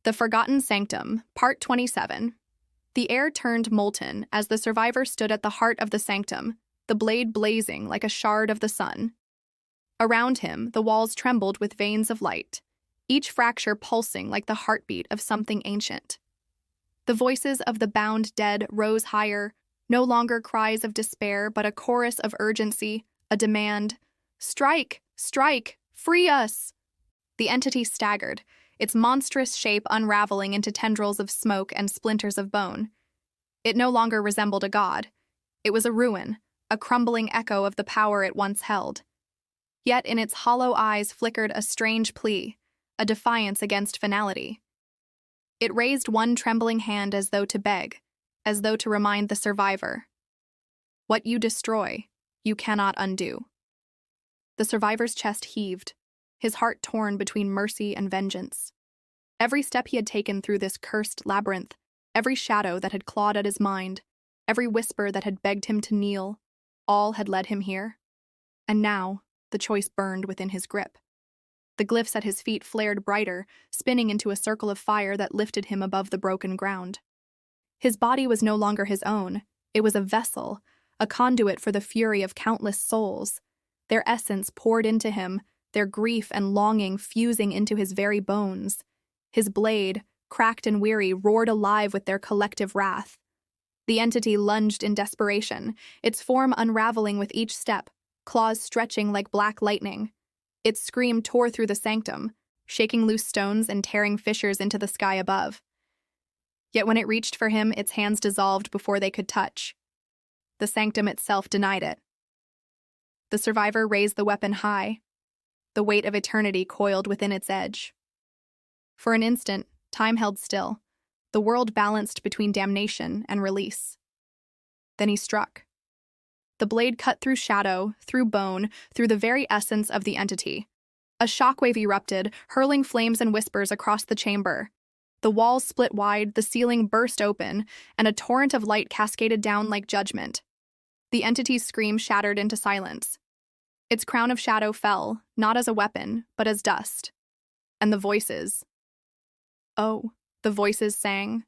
The Forgotten Sanctum, Part 27. The air turned molten as the survivor stood at the heart of the sanctum, the blade blazing like a shard of the sun. Around him, the walls trembled with veins of light, each fracture pulsing like the heartbeat of something ancient. The voices of the bound dead rose higher, no longer cries of despair, but a chorus of urgency, a demand. "Strike! Strike! Free us!" The entity staggered, its monstrous shape unraveling into tendrils of smoke and splinters of bone. It no longer resembled a god. It was a ruin, a crumbling echo of the power it once held. Yet in its hollow eyes flickered a strange plea, a defiance against finality. It raised one trembling hand as though to beg, as though to remind the survivor. What you destroy, you cannot undo. The survivor's chest heaved, his heart torn between mercy and vengeance. Every step he had taken through this cursed labyrinth, every shadow that had clawed at his mind, every whisper that had begged him to kneel, all had led him here. And now, the choice burned within his grip. The glyphs at his feet flared brighter, spinning into a circle of fire that lifted him above the broken ground. His body was no longer his own. It was a vessel, a conduit for the fury of countless souls. Their essence poured into him, their grief and longing fusing into his very bones. His blade, cracked and weary, roared alive with their collective wrath. The entity lunged in desperation, its form unraveling with each step, claws stretching like black lightning. Its scream tore through the sanctum, shaking loose stones and tearing fissures into the sky above. Yet when it reached for him, its hands dissolved before they could touch. The sanctum itself denied it. The survivor raised the weapon high, the weight of eternity coiled within its edge. For an instant, time held still, the world balanced between damnation and release. Then he struck. The blade cut through shadow, through bone, through the very essence of the entity. A shockwave erupted, hurling flames and whispers across the chamber. The walls split wide, the ceiling burst open, and a torrent of light cascaded down like judgment. The entity's scream shattered into silence. Its crown of shadow fell, not as a weapon, but as dust. And the voices. Oh, the voices sang,